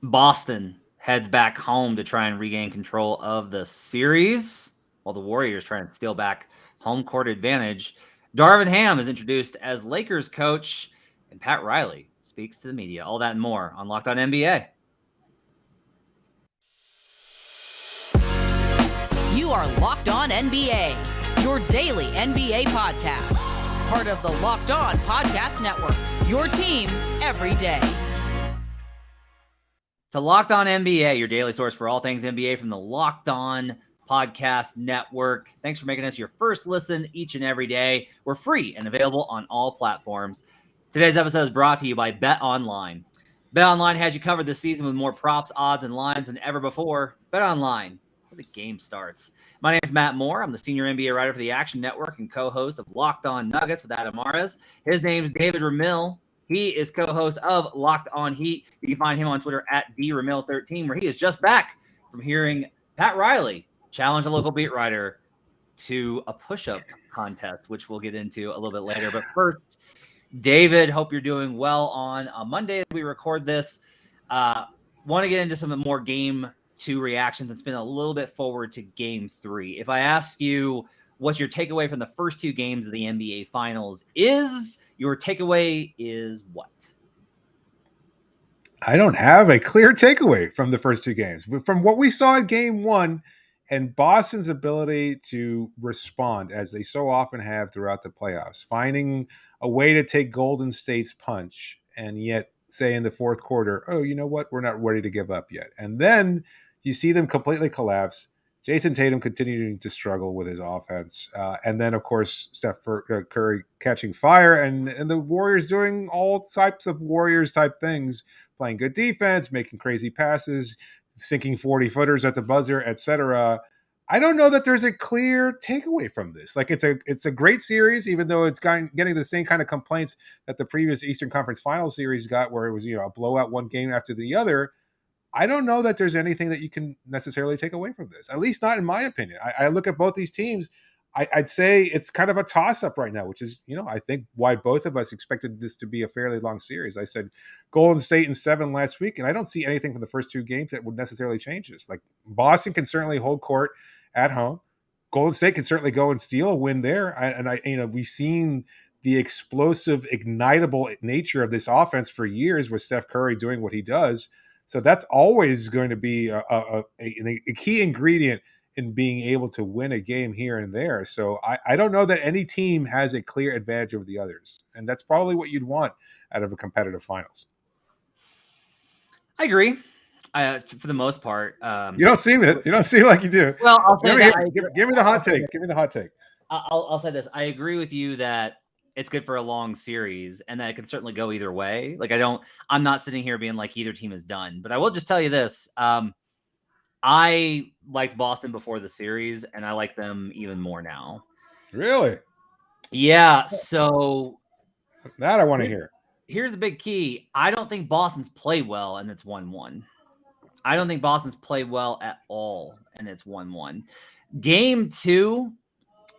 Boston heads back home to try and regain control of the series, while the Warriors try and steal back home court advantage. Darvin Ham is introduced as Lakers coach, and Pat Riley speaks to the media. All that and more on Locked On NBA. You are Locked On NBA, your daily NBA podcast. Part of the Locked On Podcast Network, your team every day. To Locked On NBA, your daily source for all things NBA from the Locked On Podcast Network. Thanks for making us your first listen each and every day. We're free and available on all platforms. Today's episode is brought to you by BetOnline. BetOnline has you covered this season with more props, odds, and lines than ever before. BetOnline, where the game starts. My name is Matt Moore. I'm the senior NBA writer for the Action Network and co-host of Locked On Nuggets with Adam Mares. His name's David Ramil. He is co-host of Locked On Heat. You can find him on Twitter at DRamil13, where he is just back from hearing Pat Riley challenge a local beat writer to a push-up contest, which we'll get into a little bit later. But first, David, hope you're doing well on a Monday as we record this. Want to get into some more Game 2 reactions and spin a little bit forward to Game 3. If I ask you what's your takeaway from the first two games of the NBA Finals, your takeaway is what? I don't have a clear takeaway from the first two games. From what we saw in Game 1 and Boston's ability to respond, as they so often have throughout the playoffs, finding a way to take Golden State's punch and yet say in the fourth quarter, oh, you know what? We're not ready to give up yet. And then you see them completely collapse. Jason Tatum continuing to struggle with his offense. And then, of course, Steph Curry catching fire and the Warriors doing all types of Warriors-type things, playing good defense, making crazy passes, sinking 40-footers at the buzzer, etc. I don't know that there's a clear takeaway from this. Like, it's a great series, even though it's getting the same kind of complaints that the previous Eastern Conference Finals series got, where it was, a blowout one game after the other. I don't know that there's anything that you can necessarily take away from this, at least not in my opinion. I look at both these teams. I'd say it's kind of a toss-up right now, which is, I think why both of us expected this to be a fairly long series. I said Golden State in 7 last week, and I don't see anything from the first two games that would necessarily change this. Like, Boston can certainly hold court at home. Golden State can certainly go and steal a win there. We've seen the explosive, ignitable nature of this offense for years with Steph Curry doing what he does. So that's always going to be a key ingredient in being able to win a game here and there. So I don't know that any team has a clear advantage over the others. And that's probably what you'd want out of a competitive finals. I agree. For the most part. You don't seem it. You don't seem like you do. Well, I'll say give me the hot take. Give me the hot take. I'll say this. I agree with you that it's good for a long series and that it can certainly go either way. Like, I'm not sitting here being like either team is done, but I will just tell you this. I liked Boston before the series and I like them even more now. Really? Yeah. So that I want to hear. Here's the big key. I don't think Boston's played well and it's 1-1. I don't think Boston's played well at all and it's 1-1. Game 2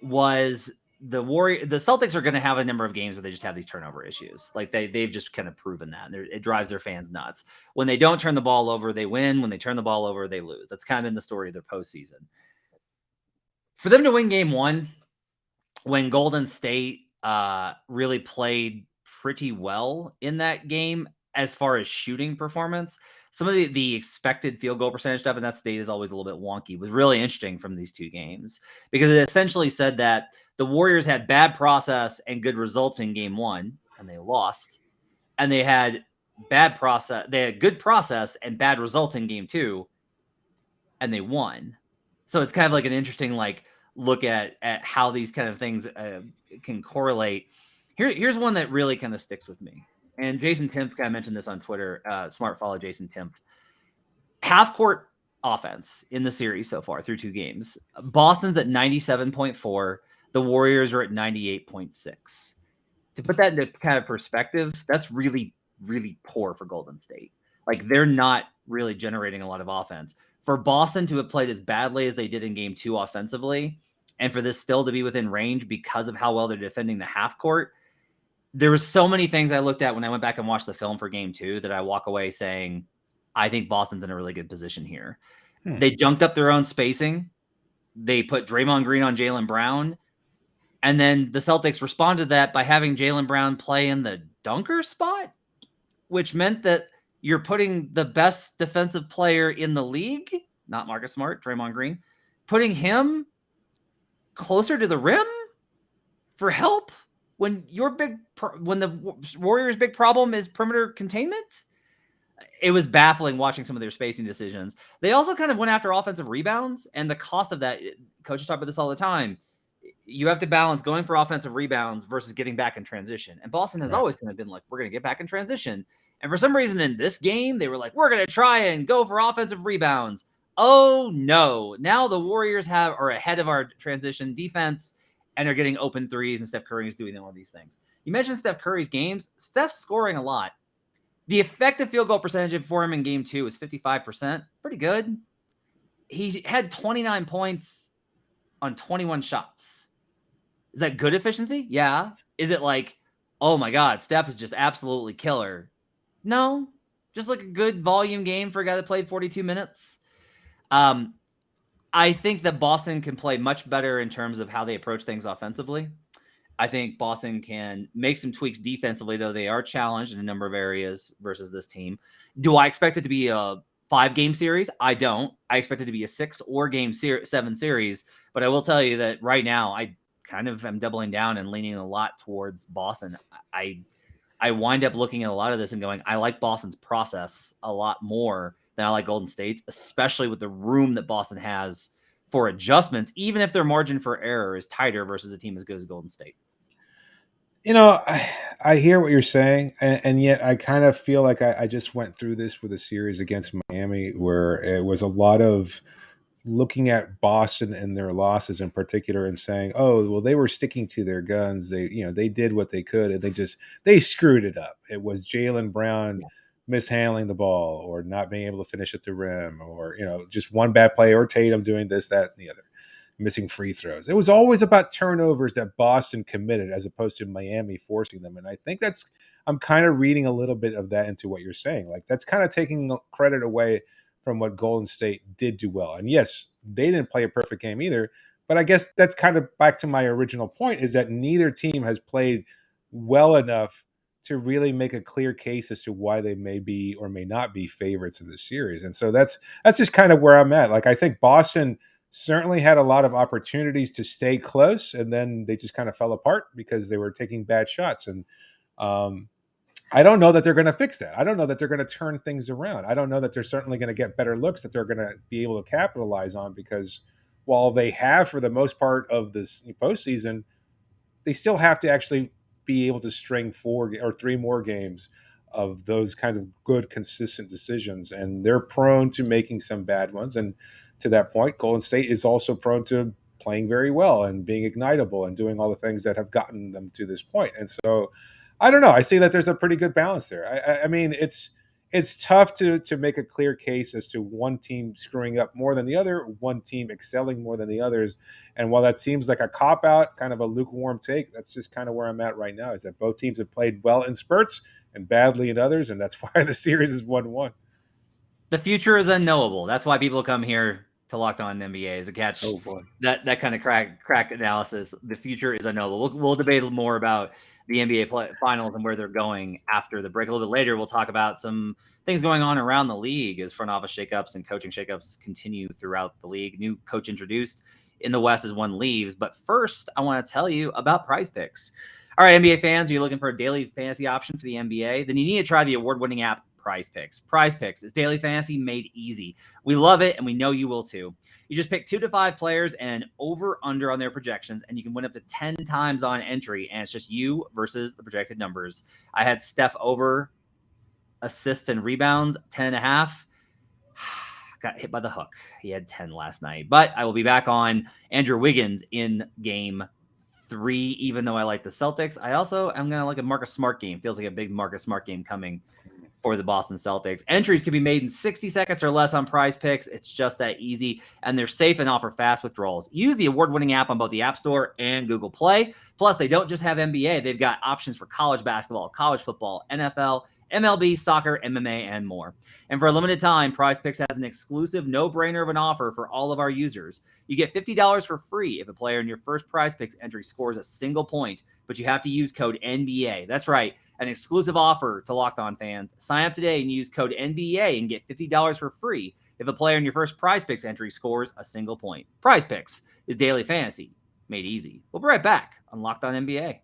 was the Celtics are going to have a number of games where they just have these turnover issues. Like they've just kind of proven that. It drives their fans nuts. When they don't turn the ball over, they win. When they turn the ball over, they lose. That's kind of been the story of their postseason. For them to win Game 1, when Golden State really played pretty well in that game as far as shooting performance, some of the expected field goal percentage stuff in that state is always a little bit wonky. It was really interesting from these two games because it essentially said that the Warriors had bad process and good results in Game 1, and they lost. And they had good process and bad results in Game 2, and they won. So it's kind of like an interesting look at how these kind of things can correlate. Here's one that really kind of sticks with me. And Jason Timpf kind of mentioned this on Twitter. Smart follow Jason Timpf. Half-court offense in the series so far through two games. Boston's at 97.4. The Warriors are at 98.6. To put that into kind of perspective, that's really, really poor for Golden State. Like, they're not really generating a lot of offense. For Boston to have played as badly as they did in Game 2 offensively, and for this still to be within range because of how well they're defending the half court, there was so many things I looked at when I went back and watched the film for Game 2 that I walk away saying, I think Boston's in a really good position here. They junked up their own spacing. They put Draymond Green on Jaylen Brown. And then the Celtics responded to that by having Jaylen Brown play in the dunker spot, which meant that you're putting the best defensive player in the league, not Marcus Smart, Draymond Green, putting him closer to the rim for help when the Warriors' big problem is perimeter containment. It was baffling watching some of their spacing decisions. They also kind of went after offensive rebounds, and the cost of that, coaches talk about this all the time. You have to balance going for offensive rebounds versus getting back in transition. And Boston has always kind of been like, we're going to get back in transition. And for some reason in this game, they were like, we're going to try and go for offensive rebounds. Oh no. Now the Warriors are ahead of our transition defense and are getting open threes, and Steph Curry is doing all these things. You mentioned Steph Curry's games. Steph's scoring a lot. The effective field goal percentage for him in game 2 is 55%. Pretty good. He had 29 points on 21 shots. Is that good efficiency? Yeah. Is it like, oh my God, Steph is just absolutely killer? No. Just like a good volume game for a guy that played 42 minutes. I think that Boston can play much better in terms of how they approach things offensively. I think Boston can make some tweaks defensively, though they are challenged in a number of areas versus this team. Do I expect it to be a 5-game series? I don't. I expect it to be a 6 or game 7 series. But I will tell you that right now, I kind of am doubling down and leaning a lot towards Boston. I wind up looking at a lot of this and going, I like Boston's process a lot more than I like Golden State's, especially with the room that Boston has for adjustments, even if their margin for error is tighter versus a team as good as Golden State. You know, I hear what you're saying, and yet I kind of feel like I just went through this with a series against Miami where it was a lot of looking at Boston and their losses in particular and saying, oh, well, they were sticking to their guns. They did what they could, and they screwed it up. It was Jaylen Brown mishandling the ball or not being able to finish at the rim, or, just one bad play, or Tatum doing this, that, and the other. Missing free throws. It was always about turnovers that Boston committed as opposed to Miami forcing them. And I think I'm kind of reading a little bit of that into what you're saying. Like, that's kind of taking credit away from what Golden State did do well. And yes, they didn't play a perfect game either, but I guess that's kind of back to my original point, is that neither team has played well enough to really make a clear case as to why they may be or may not be favorites in this series. And so that's just kind of where I'm at. Like, I think Boston certainly had a lot of opportunities to stay close, and then they just kind of fell apart because they were taking bad shots. And I don't know that they're going to fix that. I don't know that they're going to turn things around. I don't know that they're certainly going to get better looks that they're going to be able to capitalize on, because while they have for the most part of this postseason, they still have to actually be able to string 4 or 3 more games of those kind of good, consistent decisions. And they're prone to making some bad ones. And to that point, Golden State is also prone to playing very well and being ignitable and doing all the things that have gotten them to this point. And so, I don't know. I see that there's a pretty good balance there. I mean, it's tough to make a clear case as to one team screwing up more than the other, one team excelling more than the others. And while that seems like a cop-out, kind of a lukewarm take, that's just kind of where I'm at right now, is that both teams have played well in spurts and badly in others, and that's why the series is 1-1. The future is unknowable. That's why people come here to Locked On NBA, is a catch that kind of crack analysis. The future is unknowable. We'll debate more about the NBA finals and where they're going after the break. A little bit later, we'll talk about some things going on around the league as front office shakeups and coaching shakeups continue throughout the league. New coach introduced in the West as one leaves. But first, I want to tell you about Prize Picks. All right, NBA fans, are you looking for a daily fantasy option for the NBA? Then you need to try the award-winning app Prize Picks. Prize Picks is daily fantasy made easy. We love it, and we know you will too. You just pick 2 to 5 players and over/under on their projections, and you can win up to 10 times on entry, and it's just you versus the projected numbers. I had Steph over assists and rebounds, 10.5. Got hit by the hook. He had 10 last night, but I will be back on Andrew Wiggins in game 3, even though I like the Celtics. I also am going to like a Marcus Smart game. Feels like a big Marcus Smart game coming for the Boston Celtics. Entries can be made in 60 seconds or less on Prize Picks. It's just that easy, and they're safe and offer fast withdrawals. Use the award-winning app on both the App Store and Google Play. Plus, they don't just have NBA. They've got options for college basketball, college football, NFL, MLB, soccer, MMA, and more. And for a limited time, Prize Picks has an exclusive no-brainer of an offer for all of our users. You get $50 for free if a player in your first Prize Picks entry scores a single point, but you have to use code NBA. That's right, an exclusive offer to Locked On fans. Sign up today and use code NBA and get $50 for free if a player in your first Prize Picks entry scores a single point. Prize Picks is daily fantasy made easy. We'll be right back on Locked On NBA.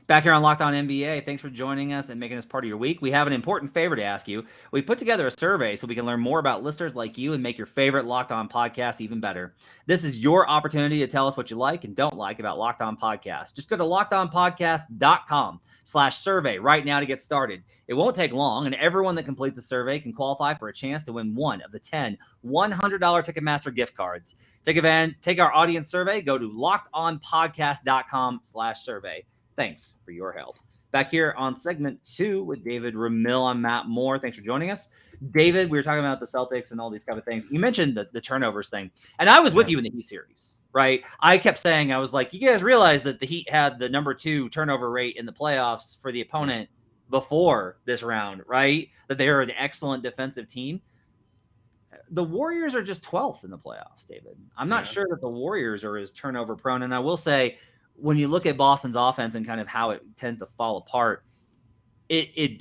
Back here on Locked On NBA, thanks for joining us and making us part of your week. We have an important favor to ask you. We put together a survey so we can learn more about listeners like you and make your favorite Locked On podcast even better. This is your opportunity to tell us what you like and don't like about Locked On Podcast. Just go to lockedonpodcast.com/survey right now to get started. It won't take long, and everyone that completes the survey can qualify for a chance to win one of the 10 $100 Ticketmaster gift cards. Take our audience survey. Go to lockedonpodcast.com/survey. Thanks for your help. Back here on segment 2 with David Ramil. I'm Matt Moore. Thanks for joining us. David, we were talking about the Celtics and all these kind of things. You mentioned the turnovers thing, and I was with you in the Heat series, right? I kept saying, I was like, you guys realize that the Heat had the number 2 turnover rate in the playoffs for the opponent before this round, right? That they are an excellent defensive team. The Warriors are just 12th in the playoffs, David. I'm not sure that the Warriors are as turnover prone, and I will say, when you look at Boston's offense and kind of how it tends to fall apart, I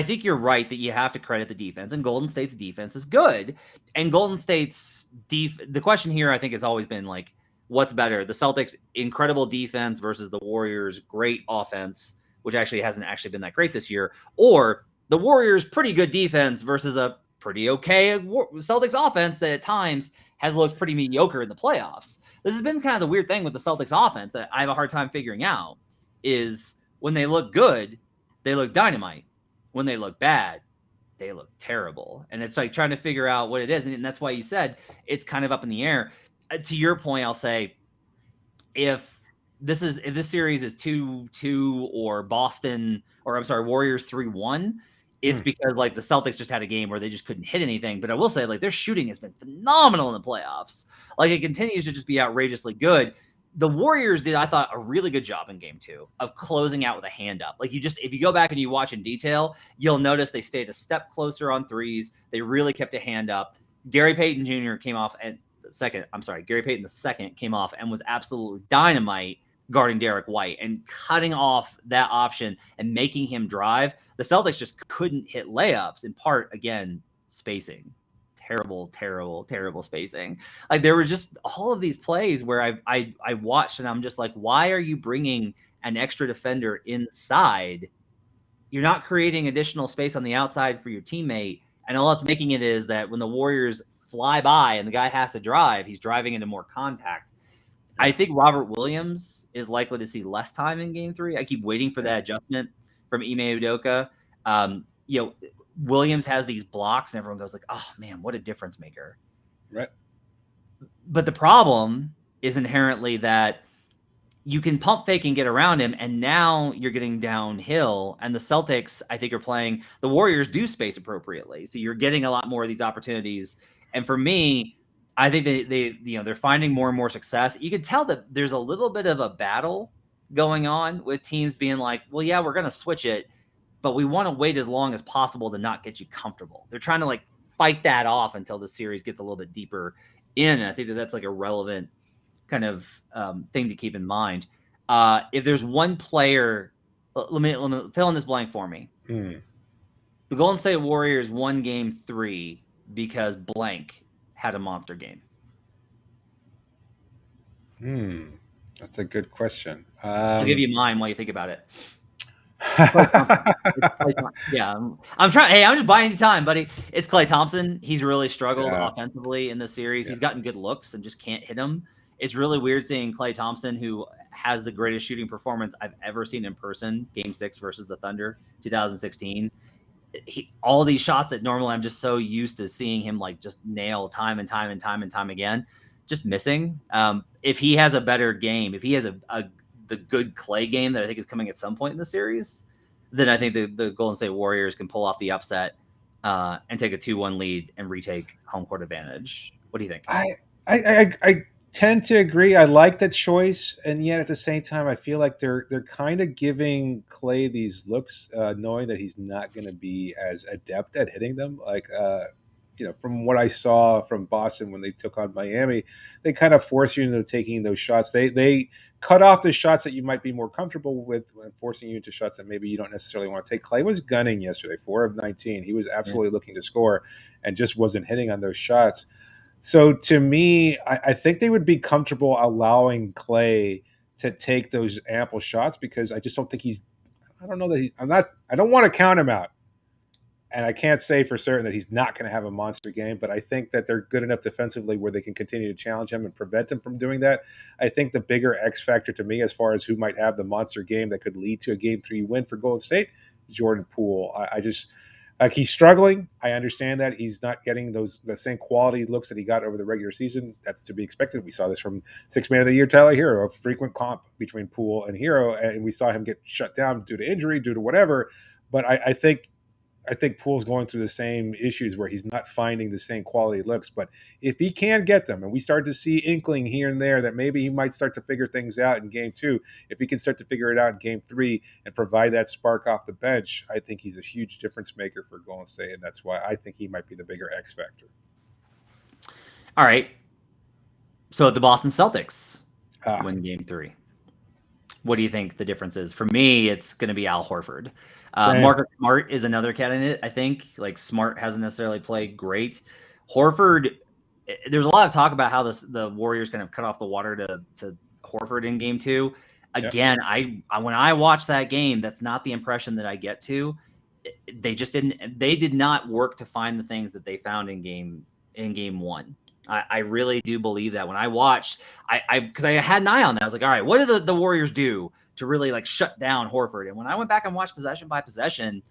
think you're right that you have to credit the defense, and Golden State's defense is good. And Golden State's the question here, I think, has always been like, what's better? The Celtics' incredible defense versus the Warriors' great offense, which actually hasn't actually been that great this year, or the Warriors' pretty good defense versus a pretty okay Celtics offense that at times has looked pretty mediocre in the playoffs. This has been kind of the weird thing with the Celtics offense that I have a hard time figuring out is when they look good, they look dynamite. When they look bad, they look terrible. And it's like trying to figure out what it is. And that's why you said it's kind of up in the air. To your point, I'll say if this series is 2-2 or Warriors 3-1, it's because like the Celtics just had a game where they just couldn't hit anything. But I will say like their shooting has been phenomenal in the playoffs. Like it continues to just be outrageously good. The Warriors did, I thought, a really good job in game 2 of closing out with a hand up. Like if you go back and you watch in detail, you'll notice they stayed a step closer on threes. They really kept a hand up. Gary Payton Jr. came off at the second. Gary Payton II came off and was absolutely dynamite guarding Derek White and cutting off that option and making him drive. The Celtics just couldn't hit layups, in part, again, spacing. Terrible spacing. Like there were just all of these plays where I watched and I'm just like, why are you bringing an extra defender inside? You're not creating additional space on the outside for your teammate. And all it's making it is that when the Warriors fly by and the guy has to drive, he's driving into more contact. I think Robert Williams is likely to see less time in game 3. I keep waiting for that adjustment from Ime Udoka. Williams has these blocks and everyone goes like, oh man, what a difference maker. Right. But the problem is inherently that you can pump fake and get around him. And now you're getting downhill, and the Celtics, I think, are playing, the Warriors do space appropriately. So you're getting a lot more of these opportunities. And for me, I think they're finding more and more success. You can tell that there's a little bit of a battle going on with teams being like, well, yeah, we're going to switch it, but we want to wait as long as possible to not get you comfortable. They're trying to like fight that off until the series gets a little bit deeper in. And I think that's like a relevant kind of thing to keep in mind. If there's one player, let me fill in this blank for me. The Golden State Warriors won game 3 because blank had a monster game. That's a good question. I'll give you mine while you think about it. Yeah, I'm trying. Hey, I'm just buying you time, buddy. It's Klay Thompson. He's really struggled offensively in this series. He's gotten good looks and just can't hit them. It's really weird seeing Klay Thompson, who has the greatest shooting performance I've ever seen in person, Game 6 versus the Thunder, 2016. All these shots that normally I'm just so used to seeing him like just nail time and time again, just missing. If he has a better game, if he has the good Klay game that I think is coming at some point in the series, then I think the Golden State Warriors can pull off the upset and take a 2-1 lead and retake home court advantage. What do you think? tend to agree. I like the choice, and yet at the same time, I feel like they're kind of giving Clay these looks, knowing that he's not going to be as adept at hitting them. Like, from what I saw from Boston when they took on Miami, they kind of force you into taking those shots. They cut off the shots that you might be more comfortable with, and forcing you into shots that maybe you don't necessarily want to take. Clay was gunning yesterday, 4 of 19. He was absolutely looking to score, and just wasn't hitting on those shots. So to me, I think they would be comfortable allowing Clay to take those ample shots, because I just don't think he's. I don't know that he. I'm not. I don't want to count him out, and I can't say for certain that he's not going to have a monster game. But I think that they're good enough defensively where they can continue to challenge him and prevent him from doing that. I think the bigger X factor to me, as far as who might have the monster game that could lead to a Game 3 win for Golden State, is Jordan Poole. I just. Like, he's struggling. I understand that he's not getting the same quality looks that he got over the regular season. That's to be expected. We saw this from Sixth Man of the Year Tyler Hero, a frequent comp between Poole and Hero, and we saw him get shut down due to injury, due to whatever. But I think Poole's going through the same issues where he's not finding the same quality looks. But if he can get them, and we start to see inkling here and there that maybe he might start to figure things out in Game 2, if he can start to figure it out in Game 3 and provide that spark off the bench, I think he's a huge difference maker for Golden State, and that's why I think he might be the bigger X factor. All right. So the Boston Celtics win Game 3. What do you think the difference is? For me, it's going to be Al Horford. Marcus Smart is another candidate, I think. Like, Smart hasn't necessarily played great. Horford, there's a lot of talk about how the Warriors kind of cut off the water to Horford in Game 2. Again, yep. When I watch that game, that's not the impression that I get to. They did not work to find the things that they found in Game 1. I really do believe that. When I watched, because I had an eye on that, I was like, all right, what do the Warriors do to really like shut down Horford? And when I went back and watched possession by possession,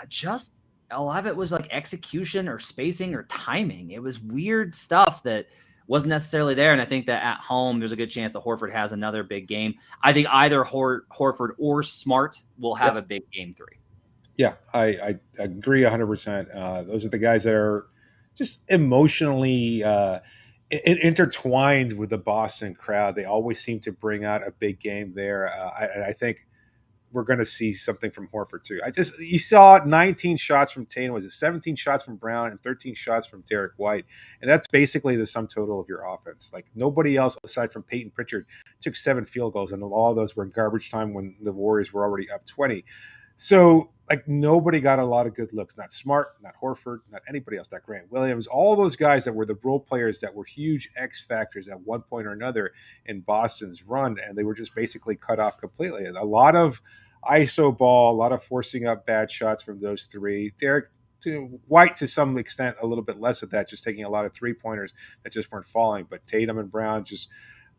just a lot of it was like execution or spacing or timing. It was weird stuff that wasn't necessarily there. And I think that at home, there's a good chance that Horford has another big game. I think either Horford or Smart will have a big Game 3. Yeah, I agree 100%. Those are the guys that are just emotionally intertwined with the Boston crowd. They always seem to bring out a big game there. I think we're going to see something from Horford too. You saw 19 shots from Tatum. Was it 17 shots from Brown and 13 shots from Derek White? And that's basically the sum total of your offense. Like, nobody else aside from Peyton Pritchard took 7 field goals, and all of those were in garbage time when the Warriors were already up 20. So, like, nobody got a lot of good looks. Not Smart, not Horford, not anybody else. Not Grant Williams. All those guys that were the role players that were huge X factors at one point or another in Boston's run, and they were just basically cut off completely. A lot of ISO ball, a lot of forcing up bad shots from those three. Derek White, to some extent, a little bit less of that, just taking a lot of three-pointers that just weren't falling. But Tatum and Brown just,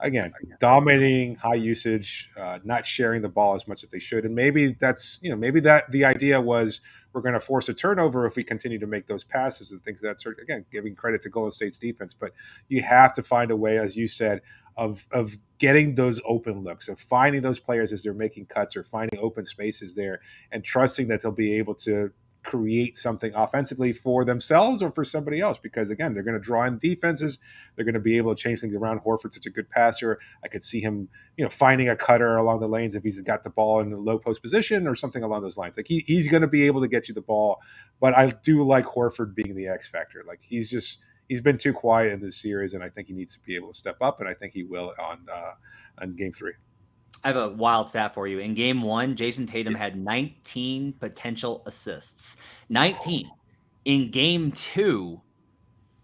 again, dominating, high usage, not sharing the ball as much as they should. And maybe maybe the idea was, we're going to force a turnover if we continue to make those passes and things of that sort. Again, giving credit to Golden State's defense, but you have to find a way, as you said, of getting those open looks, of finding those players as they're making cuts or finding open spaces there, and trusting that they'll be able to create something offensively for themselves or for somebody else, because again, they're going to draw in defenses. They're going to be able to change things around. Horford's such a good passer. I could see him, finding a cutter along the lanes if he's got the ball in a low post position or something along those lines. Like, he's going to be able to get you the ball, but I do like Horford being the X factor. Like, he's been too quiet in this series, and I think he needs to be able to step up, and I think he will on Game 3. I have a wild stat for you. In Game 1, Jason Tatum had 19 potential assists. 19. In Game 2,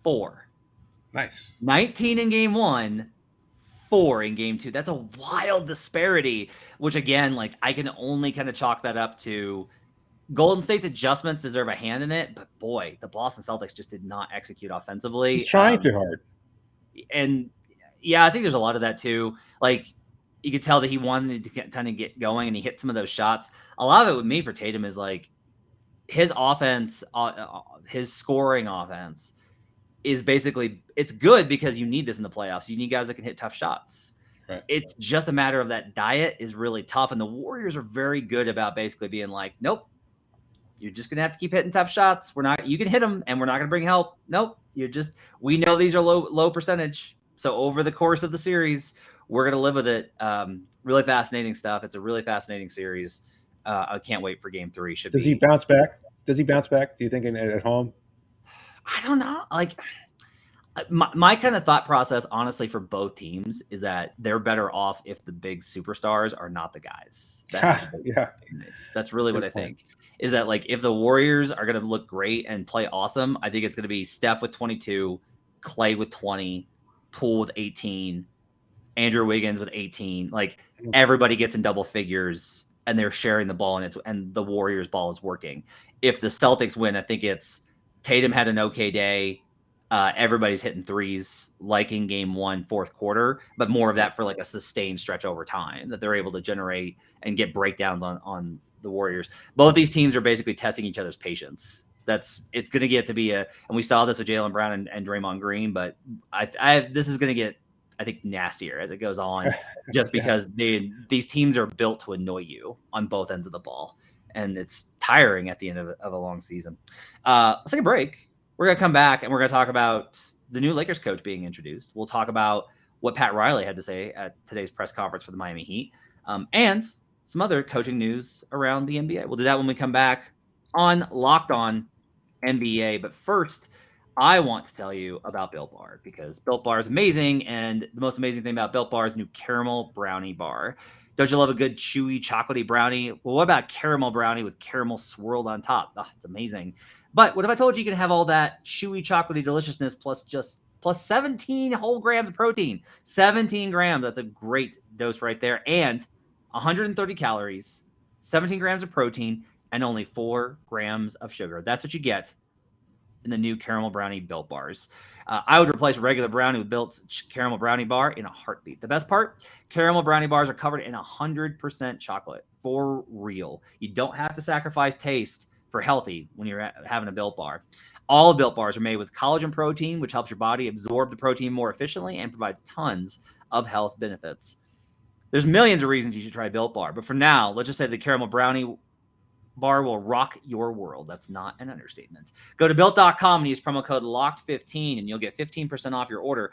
4. Nice. 19 in Game 1, 4 in Game 2. That's a wild disparity, which, again, like, I can only kind of chalk that up to Golden State's adjustments deserve a hand in it, but boy, the Boston Celtics just did not execute offensively. He's trying too hard. And yeah, I think there's a lot of that too. Like, you could tell that he wanted to kind of get going, and he hit some of those shots. A lot of it with me for Tatum is like his offense, his scoring offense is basically, it's good because you need this in the playoffs. You need guys that can hit tough shots. Right. It's just a matter of that diet is really tough. And the Warriors are very good about basically being like, nope, you're just going to have to keep hitting tough shots. You can hit them and we're not going to bring help. Nope. We know these are low percentage. So over the course of the series, we're going to live with it. Really fascinating stuff. It's a really fascinating series. I can't wait for game 3. Does he bounce back? Does he bounce back? Do you think at home? I don't know. Like, my kind of thought process, honestly, for both teams is that they're better off if the big superstars are not the guys that have the Yeah. teammates. That's really Good what I point. think. Is that, like, if the Warriors are going to look great and play awesome, I think it's going to be Steph with 22, Clay with 20, Poole with 18, Andrew Wiggins with 18. Like, everybody gets in double figures and they're sharing the ball, and the Warriors ball is working. If the Celtics win, I think it's Tatum had an okay day. Everybody's hitting threes like in game 1, fourth quarter, but more of that for like a sustained stretch over time that they're able to generate and get breakdowns on the Warriors. Both these teams are basically testing each other's patience. It's going to get to be and we saw this with Jaylen Brown and Draymond Green, but this is going to get, I think, nastier as it goes on, just because these teams are built to annoy you on both ends of the ball, and it's tiring at the end of a long season. Let's take a break. We're going to come back and we're going to talk about the new Lakers coach being introduced. We'll talk about what Pat Riley had to say at today's press conference for the Miami Heat, and some other coaching news around the NBA. We'll do that when we come back on Locked On NBA. But first, I want to tell you about Built Bar, because Built Bar is amazing, and the most amazing thing about Built Bar is new caramel brownie bar. Don't you love a good chewy chocolatey brownie? Well, what about caramel brownie with caramel swirled on top? Oh, it's amazing. But what if I told you can have all that chewy chocolatey deliciousness plus 17 whole grams of protein? 17 grams. That's a great dose right there. And 130 calories, 17 grams of protein, and only 4 grams of sugar. That's what you get in the new caramel brownie Built Bars. I would replace regular brownie with Built's caramel brownie bar in a heartbeat. The best part, caramel brownie bars are covered in 100% chocolate, for real. You don't have to sacrifice taste for healthy when you're having a Built Bar. All Built Bars are made with collagen protein, which helps your body absorb the protein more efficiently and provides tons of health benefits. There's millions of reasons you should try Built Bar, but for now, let's just say the caramel brownie bar will rock your world. That's not an understatement. Go to Built.com and use promo code LOCKED15 and you'll get 15% off your order.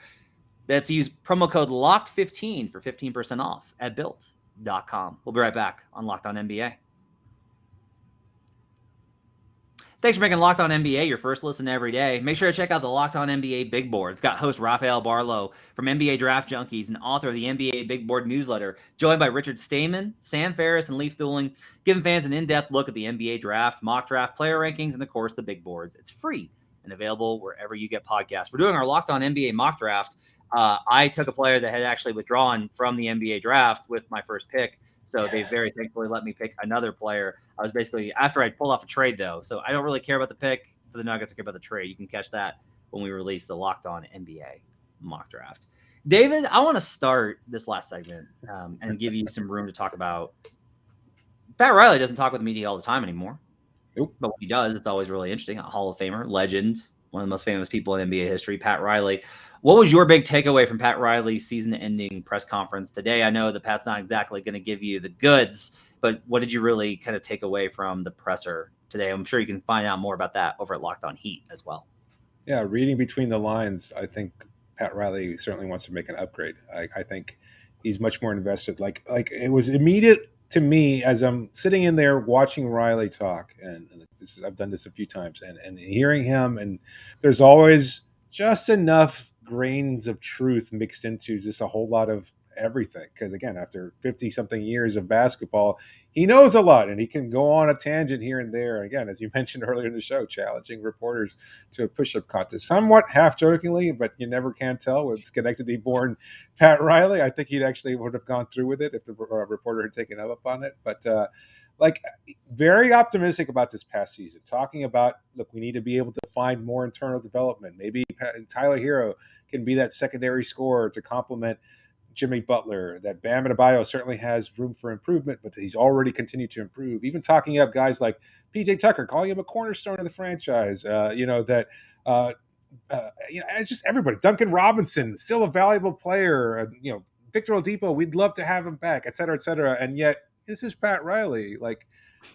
That's use promo code LOCKED15 for 15% off at Built.com. We'll be right back on Locked On NBA. Thanks for making Locked On NBA your first listen every day. Make sure to check out the Locked On NBA Big Board. It's got host Rafael Barlow from NBA Draft Junkies and author of the NBA Big Board newsletter, joined by Richard Stamen, Sam Ferris, and Leif Thuling, giving fans an in-depth look at the NBA draft, mock draft, player rankings, and of course the big boards. It's free and available wherever you get podcasts. We're doing our Locked On NBA mock draft. I took a player that had actually withdrawn from the NBA draft with my first pick, so they very thankfully let me pick another player. I was basically, after I pulled off a trade, though, so I don't really care about the pick for the Nuggets. I care about the trade. You can catch that when we release the Locked On NBA mock draft. David, I want to start this last segment and give you some room to talk about. Pat Riley doesn't talk with the media all the time anymore. Nope. But when he does, it's always really interesting. A Hall of Famer, legend, one of the most famous people in NBA history, Pat Riley. What was your big takeaway from Pat Riley's season-ending press conference today? I know that Pat's not exactly going to give you the goods, but what did you really kind of take away from the presser today? I'm sure you can find out more about that over at Locked On Heat as well. Yeah, reading between the lines, I think Pat Riley certainly wants to make an upgrade. I think he's much more invested. Like it was immediate to me as I'm sitting in there watching Riley talk, and I've done this a few times, and hearing him, and there's always just enough grains of truth mixed into just a whole lot of everything. Because again, after 50-something years of basketball, he knows a lot, and he can go on a tangent here and there. Again, as you mentioned earlier in the show, challenging reporters to a push-up contest, somewhat half-jokingly, but you never can tell with Schenectady-born Pat Riley. I think he'd actually would have gone through with it if the reporter had taken up on it. But very optimistic about this past season, talking about, look, we need to be able to find more internal development. Maybe Tyler Hero can be that secondary scorer to complement Jimmy Butler. That Bam Adebayo certainly has room for improvement, but he's already continued to improve. Even talking up guys like PJ Tucker, calling him a cornerstone of the franchise. It's just everybody. Duncan Robinson, still a valuable player. Victor Oladipo, we'd love to have him back, et cetera, et cetera. And yet, this is Pat Riley.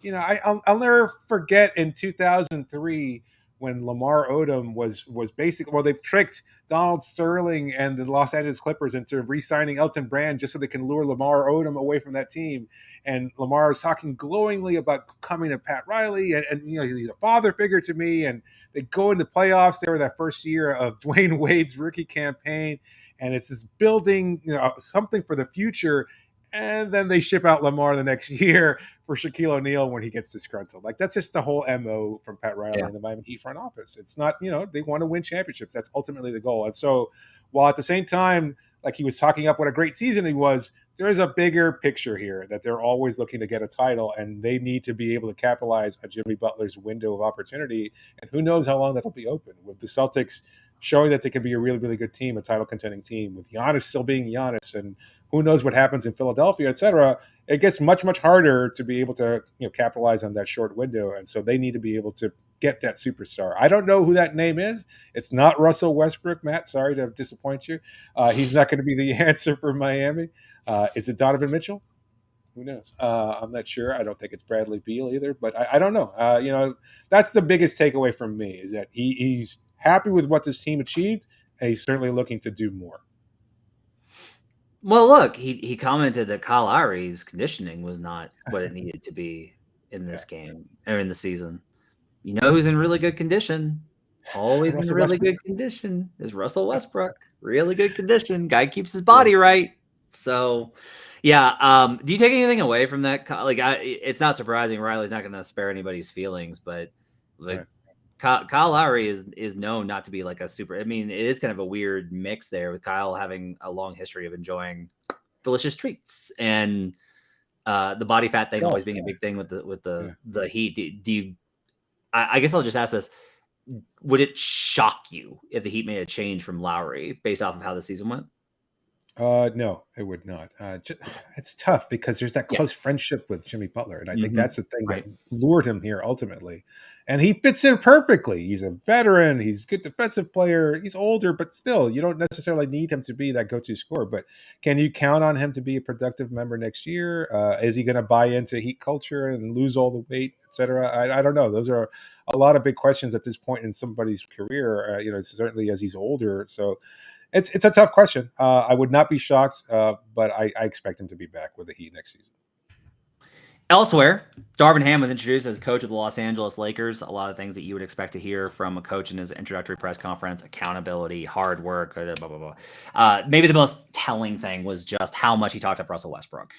I'll never forget in 2003 when Lamar Odom was basically, well, they've tricked Donald Sterling and the Los Angeles Clippers into re-signing Elton Brand just so they can lure Lamar Odom away from that team. And Lamar is talking glowingly about coming to Pat Riley, and he's a father figure to me. And they go into playoffs there that first year of Dwayne Wade's rookie campaign, and it's this building, something for the future. And then they ship out Lamar the next year for Shaquille O'Neal when he gets disgruntled. Like, that's just the whole MO from Pat Riley and the Miami Heat front office. It's not, they want to win championships. That's ultimately the goal. And so while at the same time, like, he was talking up what a great season he was, there is a bigger picture here that they're always looking to get a title, and they need to be able to capitalize on Jimmy Butler's window of opportunity. And who knows how long that'll be open, with the Celtics showing that they can be a really, really good team, a title contending team, with Giannis still being Giannis, and who knows what happens in Philadelphia, et cetera. It gets much, much harder to be able to capitalize on that short window. And so they need to be able to get that superstar. I don't know who that name is. It's not Russell Westbrook, Matt. Sorry to disappoint you. He's not going to be the answer for Miami. Is it Donovan Mitchell? Who knows? I'm not sure. I don't think it's Bradley Beal either, but I don't know. That's the biggest takeaway from me, is that he's happy with what this team achieved, and he's certainly looking to do more. Well, look, he commented that Kyle Lowry's conditioning was not what it needed to be in this game or in the season. You know who's in really good condition? Always in really good condition is Russell Westbrook. Really good condition. Guy keeps his body right. So, yeah. Do you take anything away from that? Like, it's not surprising. Riley's not going to spare anybody's feelings, but like, Kyle Lowry is known not to be like a super. I mean, it is kind of a weird mix there, with Kyle having a long history of enjoying delicious treats and the body fat thing always being a big thing with the Heat. Do you? I guess I'll just ask this: would it shock you if the Heat made a change from Lowry based off of how the season went? No, it would not. It's tough because there's that close friendship with Jimmy Butler, and I think that's the thing that lured him here ultimately. And he fits in perfectly. He's a veteran. He's a good defensive player. He's older, but still, you don't necessarily need him to be that go-to scorer. But can you count on him to be a productive member next year? Is he going to buy into Heat culture and lose all the weight, et cetera? I don't know. Those are a lot of big questions at this point in somebody's career, certainly as he's older. So it's a tough question. I would not be shocked, but I expect him to be back with the Heat next season. Elsewhere, Darvin Ham was introduced as coach of the Los Angeles Lakers. A lot of things that you would expect to hear from a coach in his introductory press conference: accountability, hard work, blah, blah, blah. Maybe the most telling thing was just how much he talked up Russell Westbrook.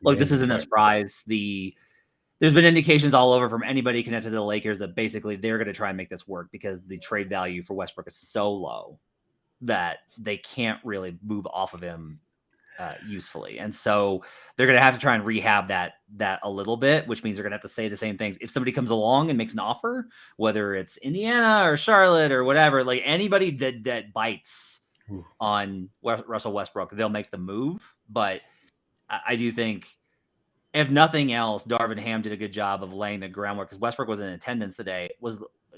Look, this isn't a surprise. There's been indications all over from anybody connected to the Lakers that basically they're going to try and make this work because the trade value for Westbrook is so low that they can't really move off of him usefully. And so they're going to have to try and rehab that a little bit, which means they're going to have to say the same things. If somebody comes along and makes an offer, whether it's Indiana or Charlotte or whatever, like anybody that bites on Russell Westbrook, they'll make the move. But I do think, if nothing else, Darvin Ham did a good job of laying the groundwork, because Westbrook was in attendance today,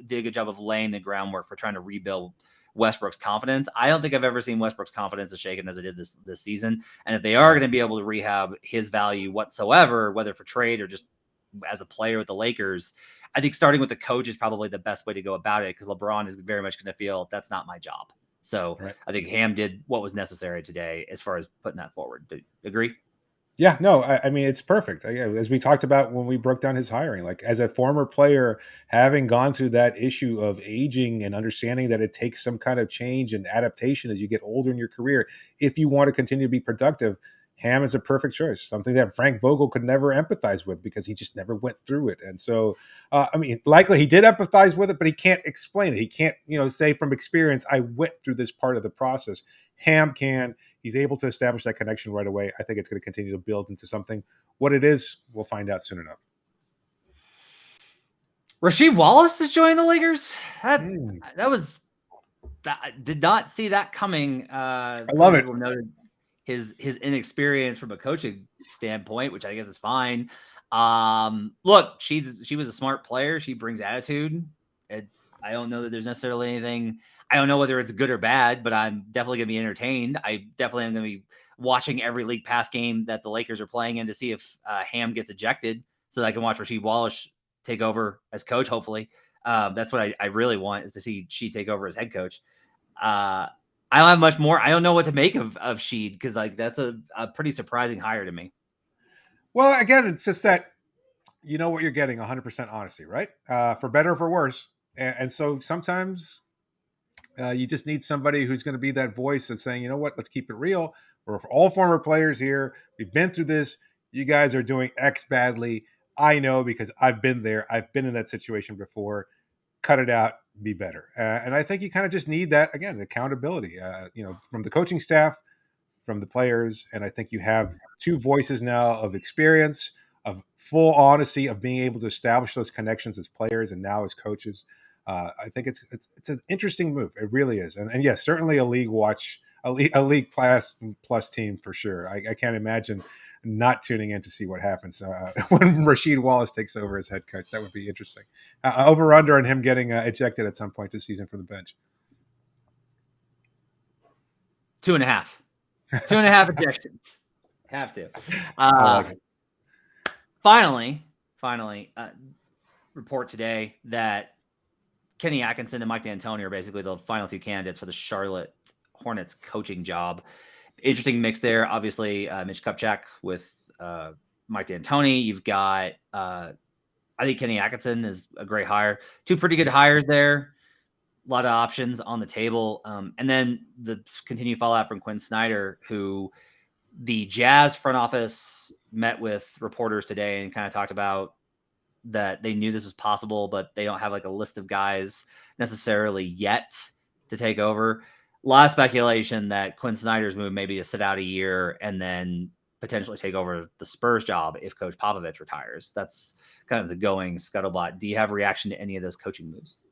did a good job of laying the groundwork for trying to rebuild Westbrook's confidence. I don't think I've ever seen Westbrook's confidence as shaken as it did this season. And if they are going to be able to rehab his value whatsoever, whether for trade or just as a player with the Lakers, I think starting with the coach is probably the best way to go about it, because LeBron is very much going to feel that's not my job. So I think Ham did what was necessary today as far as putting that forward. Do you agree? Yeah, no, I mean, it's perfect. As we talked about when we broke down his hiring, like as a former player, having gone through that issue of aging and understanding that it takes some kind of change and adaptation as you get older in your career, if you want to continue to be productive, Ham is a perfect choice, something that Frank Vogel could never empathize with because he just never went through it. And so, likely he did empathize with it, but he can't explain it. He can't, say from experience, I went through this part of the process. Ham can. He's able to establish that connection right away. I think it's going to continue to build into something. What it is, we'll find out soon enough. Rasheed Wallace is joining the Lakers. That did not see that coming. I love it. Noted his inexperience from a coaching standpoint, which I guess is fine. Look, she was a smart player. She brings attitude. I don't know that there's necessarily anything. I don't know whether it's good or bad, but I'm definitely going to be entertained. I definitely am going to be watching every League Pass game that the Lakers are playing in to see if Ham gets ejected so that I can watch Rasheed Wallace take over as coach, hopefully. That's what I really want, is to see Sheed take over as head coach. I don't have much more. I don't know what to make of Sheed, because like that's a pretty surprising hire to me. Well, again, it's just that you know what you're getting, 100% honesty, right? For better or for worse. And so sometimes you just need somebody who's going to be that voice that's saying, you know what, let's keep it real. We're all former players here. We've been through this. You guys are doing X badly. I know because I've been there. I've been in that situation before. Cut it out, be better. And I think you kind of just need that, again, accountability, from the coaching staff, from the players. And I think you have two voices now of experience, of full honesty, of being able to establish those connections as players and now as coaches. I think it's an interesting move. It really is. And yes, certainly a league plus team for sure. I can't imagine not tuning in to see what happens when Rasheed Wallace takes over as head coach. That would be interesting. Over under on him getting ejected at some point this season from the bench. 2.5. 2.5 ejections. Have to. Like Finally, report today that Kenny Atkinson and Mike D'Antoni are basically the final two candidates for the Charlotte Hornets coaching job. Interesting mix there. Obviously, Mitch Kupchak with Mike D'Antoni. You've got, I think Kenny Atkinson is a great hire. Two pretty good hires there. A lot of options on the table. And then the continued fallout from Quin Snyder, who the Jazz front office met with reporters today and kind of talked about that they knew this was possible, but they don't have like a list of guys necessarily yet to take over. A lot of speculation that Quin Snyder's move may be to sit out a year and then potentially take over the Spurs job if Coach Popovich retires. That's kind of the going scuttlebutt. Do you have a reaction to any of those coaching moves?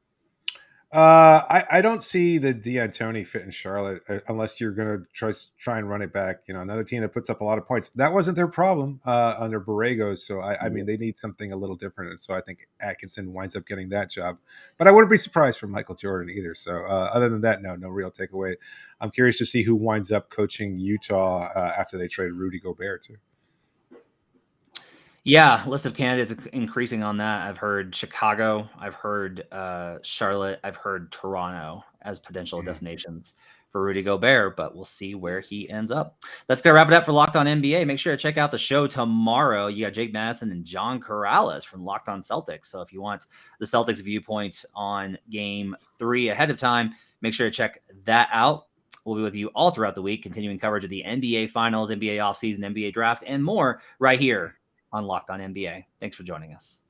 I don't see the D'Antoni fit in Charlotte unless you're going to try and run it back. Another team that puts up a lot of points. That wasn't their problem under Borrego. So I mean, they need something a little different. And so I think Atkinson winds up getting that job. But I wouldn't be surprised for Michael Jordan either. So other than that, no real takeaway. I'm curious to see who winds up coaching Utah after they trade Rudy Gobert too. Yeah, list of candidates increasing on that. I've heard Chicago, I've heard Charlotte, I've heard Toronto as potential destinations for Rudy Gobert, but we'll see where he ends up. That's going to wrap it up for Locked On NBA. Make sure to check out the show tomorrow. You got Jake Madison and John Corrales from Locked On Celtics. So if you want the Celtics viewpoint on Game 3 ahead of time, make sure to check that out. We'll be with you all throughout the week, continuing coverage of the NBA Finals, NBA offseason, NBA Draft, and more right here on Locked On NBA. Thanks for joining us.